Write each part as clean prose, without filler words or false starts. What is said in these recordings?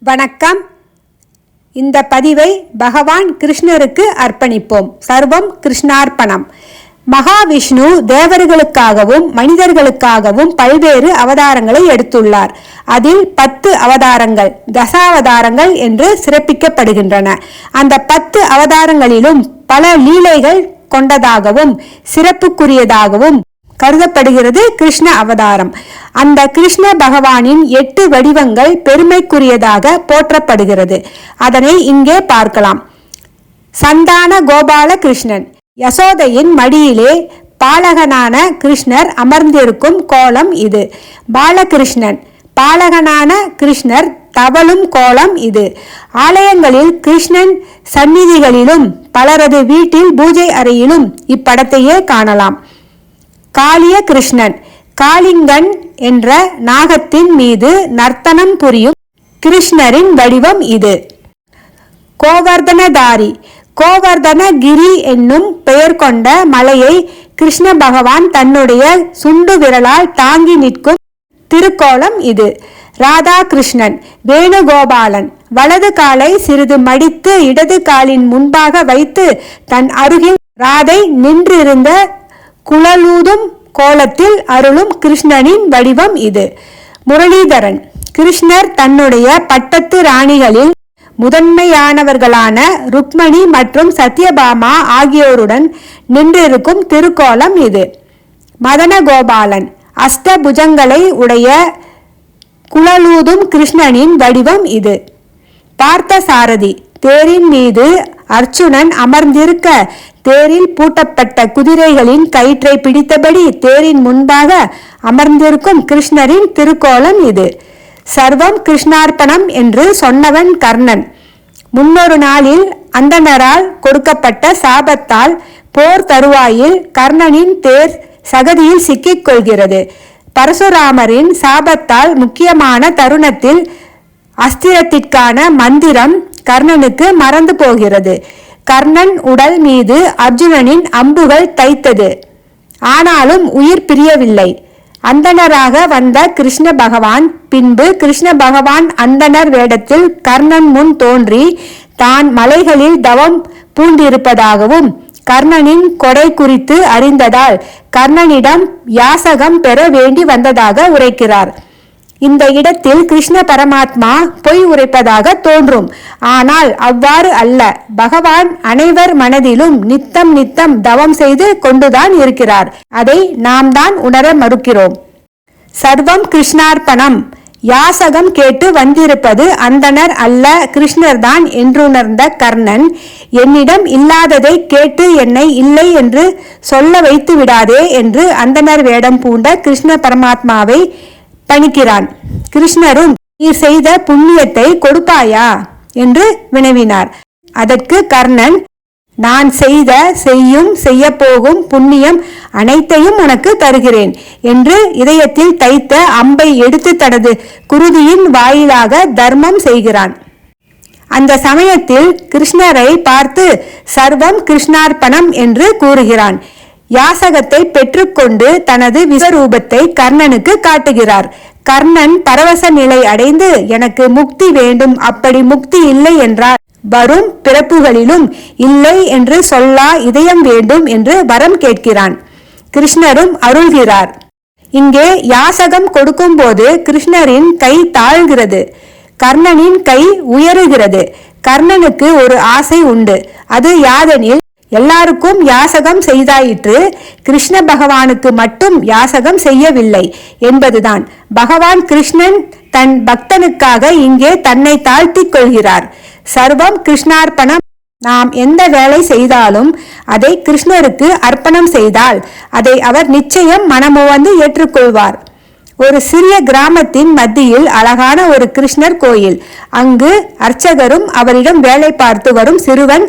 வணக்கம். இந்த பதிவை பகவான் கிருஷ்ணருக்கு அர்ப்பணிப்போம். சர்வம் கிருஷ்ணார்ப்பணம். மகாவிஷ்ணு தேவர்களுக்காகவும் மனிதர்களுக்காகவும் பல்வேறு அவதாரங்களை எடுத்துள்ளார். அதில் 10 அவதாரங்கள் தசாவதாரங்கள் என்று சிறப்பிக்கப்படுகின்றன. அந்த 10 அவதாரங்களிலும் பல லீலைகள் கொண்டதாகவும் சிறப்புக்குரியதாகவும் கருதப்படுகிறது கிருஷ்ண அவதாரம். அந்த கிருஷ்ண பகவானின் 8 வடிவங்கள் பெருமைக்குரியதாக போற்றப்படுகிறது. அதனை இங்கே பார்க்கலாம். சந்தான கோபால கிருஷ்ணன். யசோதையின் மடியிலே பாலகனான கிருஷ்ணர் அமர்ந்திருக்கும் கோலம் இது. பாலகிருஷ்ணன். பாலகனான கிருஷ்ணர் தவழும் கோலம் இது. ஆலயங்களில் கிருஷ்ணன் சந்நிதிகளிலும் பலரது வீட்டில் பூஜை அறையிலும் இப்படத்தையே காணலாம். காளிய கிருஷ்ணன். காளிங்கன் என்ற நாகத்தின் மீது நர்த்தனம் புரியும் கிருஷ்ணரின் வடிவம் இது. கோவர்தனதாரி. கோவர்தனகிரி என்னும் பெயர் கொண்ட மலையை கிருஷ்ண பகவான் தன்னுடைய சுண்டு விரலால் தாங்கி நிற்கும் திருக்கோலம் இது. ராதாகிருஷ்ணன். வேணுகோபாலன். வலது காலை சிறிது மடித்து இடது காலின் முன்பாக வைத்து தன் அருகில் ராதை நின்றிருந்த குழலூதும் கோலத்தில் அருளும் கிருஷ்ணனின் வடிவம் இது. முரளிதரன். கிருஷ்ணர் தன்னுடைய பட்டத்து ராணிகளில் முதன்மையானவர்களான ருக்மணி மற்றும் சத்யபாமா ஆகியோருடன் நின்றிருக்கும் திருக்கோலம் இது. மதனகோபாலன். அஷ்டபுஜங்களை உடைய குழலூதும் கிருஷ்ணனின் வடிவம் இது. பார்த்தசாரதி. தேரின் மீது அர்ச்சுனன் அமர்ந்திருக்க தேரில் பூட்டப்பட்ட குதிரைகளின் கயிற்றை பிடித்தபடி தேரின் முன்பாக அமர்ந்திருக்கும் கிருஷ்ணரின் திருக்கோலம் இது. சர்வம் கிருஷ்ணார்ப்பணம் என்று சொன்னவன் கர்ணன். முன்னொரு நாளில் அந்தணரால் கொடுக்கப்பட்ட சாபத்தால் போர் தருவாயில் கர்ணனின் தேர் சகதியில் சிக்கிக் கொள்கிறது. பரசுராமரின் சாபத்தால் முக்கியமான தருணத்தில் அஸ்திரத்திற்கான மந்திரம் கர்ணனுக்கு மறந்து போகிறது. கர்ணன் உடல் மீது அர்ஜுனனின் அம்புகள் தைத்தது. ஆனாலும் உயிர் பிரியவில்லை. அந்தணராக வந்த கிருஷ்ண பகவான் பின்பு கிருஷ்ண பகவான் அந்தணர் வேடத்தில் கர்ணன் முன் தோன்றி தான் மலைகளில் தவம் பூண்டிருப்பதாகவும் கர்ணனின் கொடை குறித்து அறிந்ததால் கர்ணனிடம் யாசகம் பெற வேண்டி வந்ததாக உரைக்கிறார். இந்த இடத்தில் கிருஷ்ண பரமாத்மா பொய் உரைப்பதாக தோன்றும். ஆனால் அவ்வாறு அல்ல. பகவான் அனைவர் மனதிலும் நித்தம் நித்தம் தவம் செய்து கொண்டுதான் இருக்கிறார். அதை நாம் தான் உணர மறுக்கிறோம். சர்வம் கிருஷ்ணார்ப்பணம். யாசகம் கேட்டு வந்திருப்பது அந்தணர் அல்ல, கிருஷ்ணர்தான் என்றுணர்ந்த கர்ணன், என்னிடம் இல்லாததை கேட்டு என்னை இல்லை என்று சொல்ல வைத்து விடாதே என்று அந்தணர் வேடம் பூண்ட கிருஷ்ண பரமாத்மாவை பணிக்கிறான். கிருஷ்ணரும் நீர் செய்த புண்ணியத்தை கொடுப்பாயா என்று வினவினார். அதற்கு கர்ணன், நான் செய்ய போகும் புண்ணியம் அனைத்தையும் உனக்கு தருகிறேன் என்று இதயத்தில் தைத்த அம்பை எடுத்து தனது குருதியின் வாயிலாக தர்மம் செய்கிறான். அந்த சமயத்தில் கிருஷ்ணரை பார்த்து சர்வம் கிருஷ்ணார்ப்பணம் என்று கூறுகிறான். யாசகத்தை பெற்றுக்கொண்டு தனது விஸ்வரூபத்தை கர்ணனுக்கு காட்டுகிறார். கர்ணன் பரவச நிலை அடைந்து எனக்கு முக்தி வேண்டும், அப்படி முக்தி இல்லை என்றால் வரும் பிறப்புகளிலும் இல்லை என்று சொல்லா இதயம் வேண்டும் என்று வரம் கேட்கிறான். கிருஷ்ணரும் அருள்கிறார். இங்கே யாசகம் கொடுக்கும் போது கிருஷ்ணரின் கை தாழ்கிறது, கர்ணனின் கை உயருகிறது. கர்ணனுக்கு ஒரு ஆசை உண்டு. அது யாதெனில், எல்லாருக்கும் யாசகம் செய்தாயிற்று, கிருஷ்ண பகவானுக்கு மட்டும் யாசகம் செய்யவில்லை என்பதுதான். பகவான் கிருஷ்ணன் தன் பக்தனுக்காக இங்கே தன்னை தாழ்த்திக் கொள்கிறார். சர்வம் கிருஷ்ணார்ப்பணம். நாம் எந்த வேலை செய்தாலும் அதை கிருஷ்ணருக்கு அர்ப்பணம் செய்தால் அதை அவர் நிச்சயம் மனமுவந்து ஏற்றுக்கொள்வார். ஒரு சிறிய கிராமத்தின் மத்தியில் அழகான ஒரு கிருஷ்ணர் கோயில். அங்கு அர்ச்சகரும் அவரிடம் வேலை பார்த்து வரும் சிறுவன்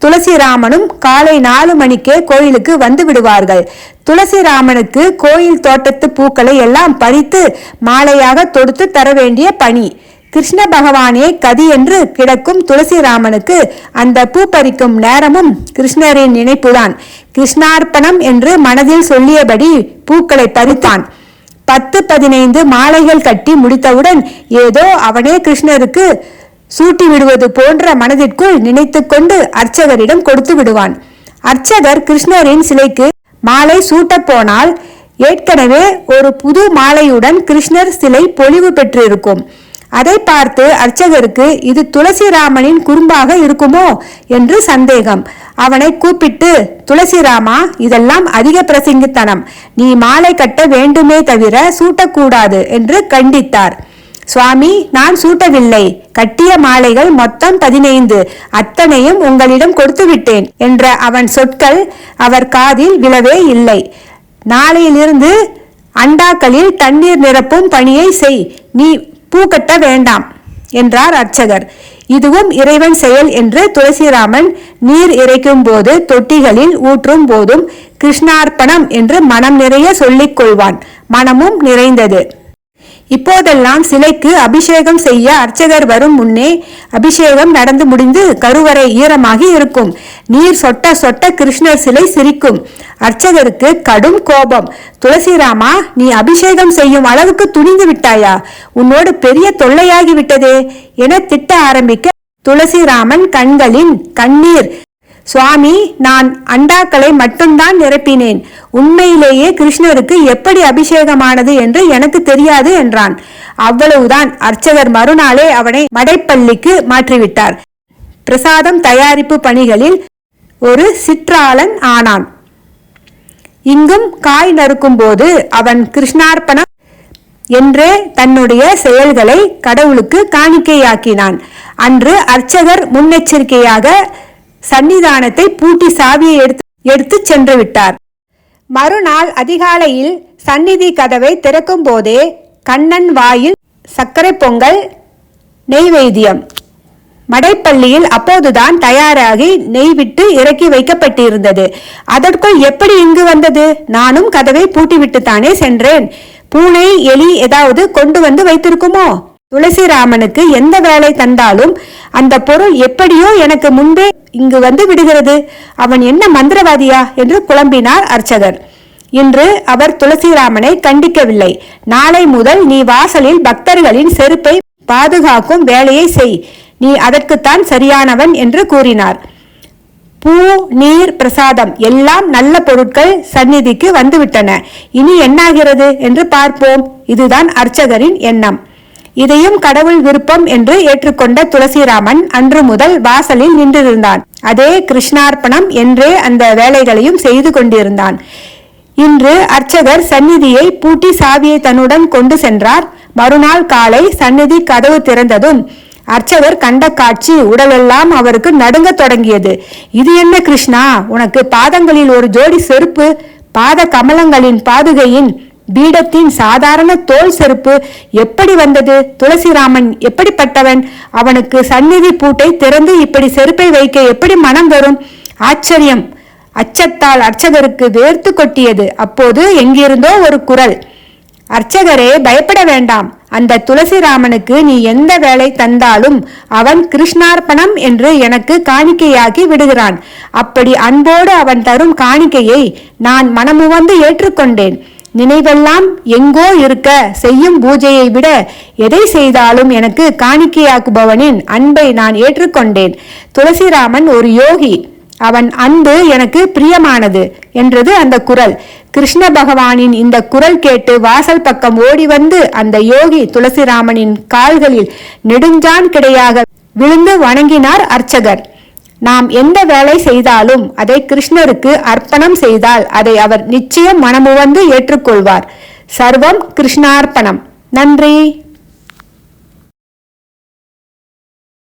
துளசிராமனும் காலை 4 மணிக்கே கோயிலுக்கு வந்து விடுவார்கள். துளசிராமனுக்கு கோயில் தோட்டத்து பூக்களை எல்லாம் பறித்து மாலையாக தொடுத்து தர வேண்டிய பணி. கிருஷ்ண பகவானே கதி என்று கிடக்கும் துளசிராமனுக்கு அந்த பூ பறிக்கும் நேரமும் கிருஷ்ணரின் நினைப்புதான். கிருஷ்ணார்ப்பணம் என்று மனதில் சொல்லியபடி பூக்களை பறித்தான். 10-15 மாலைகள் கட்டி முடித்தவுடன் ஏதோ அவனே கிருஷ்ணருக்கு சூட்டி விடுவது போன்ற மனதிற்குள் நினைத்து கொண்டு அர்ச்சகரிடம் கொடுத்து விடுவான். அர்ச்சகர் கிருஷ்ணரின் சிலைக்கு மாலை சூட்டப் போனால் ஏற்கனவே ஒரு புது மாலையுடன் கிருஷ்ணர் சிலை பொலிவு பெற்றிருக்கும். அதை பார்த்து அர்ச்சகருக்கு இது துளசிராமனின் குறும்பாக இருக்குமோ என்று சந்தேகம். அவனை கூப்பிட்டு, துளசிராமா, இதெல்லாம் அதிக பிரசங்கித்தனம். நீ மாலை கட்ட வேண்டுமே தவிர சூட்டக்கூடாது என்று கண்டித்தார். சுவாமி, நான் சூட்டவில்லை. கட்டிய மாலைகள் மொத்தம் 15, அத்தனையும் உங்களிடம் கொடுத்து விட்டேன் என்ற அவன் சொற்கள் அவர் காதில் விழவே இல்லை. நாளையிலிருந்து அண்டாக்களில் தண்ணீர் நிரப்பும் பணியை செய், நீ பூ கட்ட வேண்டாம் என்றார் அர்ச்சகர். இதுவும் இறைவன் செயல் என்று துளசிராமன் நீர் இறைக்கும் போது தொட்டிகளில் ஊற்றும் போதும் கிருஷ்ணார்ப்பணம் என்று மனம் நிறைய சொல்லிக் கொள்வான். மனமும் நிறைந்தது. இப்போதெல்லாம் சிலைக்கு அபிஷேகம் செய்ய அர்ச்சகர் வரும் முன்னே அபிஷேகம் நடந்து முடிந்து கருவறை ஈரமாகி இருக்கும். நீர் சொட்ட சொட்ட கிருஷ்ணர் சிலை சிரிக்கும். அர்ச்சகருக்கு கடும் கோபம். துளசிராமா, நீ அபிஷேகம் செய்யும் அளவுக்கு துணிந்து விட்டாயா? உன்னோடு பெரிய தொல்லையாகி விட்டதே என திட்ட ஆரம்பிக்க துளசிராமன் கண்களின் கண்ணீர், சுவாமி, நான் அண்டாக்களை மட்டும்தான் நிரப்பினேன். உண்மையிலேயே கிருஷ்ணருக்கு எப்படி அபிஷேகமானது என்று எனக்கு தெரியாது என்றான். அவ்வளவுதான். அர்ச்சகர் மறுநாளே அவனை மடைப்பள்ளிக்கு மாற்றிவிட்டார். பிரசாதம் தயாரிப்பு பணிகளில் ஒரு சிற்றாளன் ஆனான். இங்கும் காய் நறுக்கும் போது அவன் கிருஷ்ணார்ப்பணம் என்றே தன்னுடைய செயல்களை கடவுளுக்கு காணிக்கையாக்கினான். அன்று அர்ச்சகர் முன்னெச்சரிக்கையாக சன்னிதானத்தை பூட்டி சாவியை எடுத்து சென்று விட்டார். மறுநாள் அதிகாலையில் சந்நிதி கதவை திறக்கும் போதே கண்ணன் வாயில் சர்க்கரை பொங்கல், நெய்வேத்தியம். மடைப்பள்ளியில் அப்போதுதான் தயாராகி நெய் விட்டு இறக்கி வைக்கப்பட்டிருந்தது. அதற்குள் எப்படி இங்கு வந்தது? நானும் கதவை பூட்டிவிட்டுத்தானே சென்றேன். பூனை, எலி ஏதாவது கொண்டு வந்து வைத்திருக்குமோ? துளசிராமனுக்கு எந்த வேலை தந்தாலும் அந்த பொருள் எப்படியோ எனக்கு முன்பே இங்கு வந்து விடுகிறது. அவன் என்ன மந்திரவாதியா என்று குழம்பினார் அர்ச்சகர். இன்று அவர் துளசிராமனை கண்டிக்கவில்லை. நாளை முதல் நீ வாசலில் பக்தர்களின் செருப்பை பாதுகாக்கும் வேலையை செய். நீ அதற்குத்தான் சரியானவன் என்று கூறினார். பூ, நீர், பிரசாதம் எல்லாம் நல்ல பொருட்கள் சந்நிதிக்கு வந்துவிட்டன. இனி என்னாகிறது என்று பார்ப்போம். இதுதான் அர்ச்சகரின் எண்ணம். இதையும் கடவுள் விருப்பம் என்று ஏற்றுக்கொண்ட துளசிராமன் அன்று முதல் வாசலில் நின்றிருந்தான். அதே கிருஷ்ணார்ப்பணம் என்றே அந்த வேலைகளையும் செய்து கொண்டிருந்தான். இன்று அர்ச்சகர் சந்நிதியை பூட்டி சாவியை தன்னுடன் கொண்டு சென்றார். மறுநாள் காலை சந்நிதி கதவு திறந்ததும் அர்ச்சகர் கண்ட காட்சி உடலெல்லாம் அவருக்கு நடுங்க தொடங்கியது. இது என்ன கிருஷ்ணா, உனக்கு பாதங்களில் ஒரு ஜோடி செருப்பு, பாத கமலங்களின் பாதுகையின் பீடத்தின் சாதாரண தோல் செருப்பு எப்படி வந்தது? துளசிராமன் எப்படிப்பட்டவன்? அவனுக்கு சந்நிதி பூட்டை திறந்து இப்படி செருப்பை வைக்க எப்படி மனம் வரும்? ஆச்சரியம்! அச்சத்தால் அர்ச்சகருக்கு வேர்த்து கொட்டியது. அப்போது எங்கிருந்தோ ஒரு குரல், அர்ச்சகரே, பயப்பட வேண்டாம். அந்த துளசிராமனுக்கு நீ எந்த வேலை தந்தாலும் அவன் கிருஷ்ணார்ப்பணம் என்று எனக்கு காணிக்கையாக்கி விடுகிறான். அப்படி அன்போடு அவன் தரும் காணிக்கையை நான் மனமுவந்து ஏற்றுக்கொண்டேன். நினைவெல்லாம் எங்கோ இருக்க செய்யும் பூஜையை விட எதை செய்தாலும் எனக்கு காணிக்கையாக்குபவனின் அன்பை நான் ஏற்றுக்கொண்டேன். துளசிராமன் ஒரு யோகி. அவன் அன்பு எனக்கு பிரியமானது என்றது அந்த குரல். கிருஷ்ண பகவானின் இந்த குரல் கேட்டு வாசல் பக்கம் ஓடி வந்து அந்த யோகி துளசிராமனின் கால்களில் நெடுஞ்சான் கிடையாக விழுந்து வணங்கினார் அர்ச்சகர். நாம் எந்த வேலை செய்தாலும் அதை கிருஷ்ணருக்கு அர்ப்பணம் செய்தால் அதை அவர் நிச்சயம் மனமுவந்து ஏற்றுக்கொள்வார். சர்வம் கிருஷ்ணார்ப்பணம். நன்றி.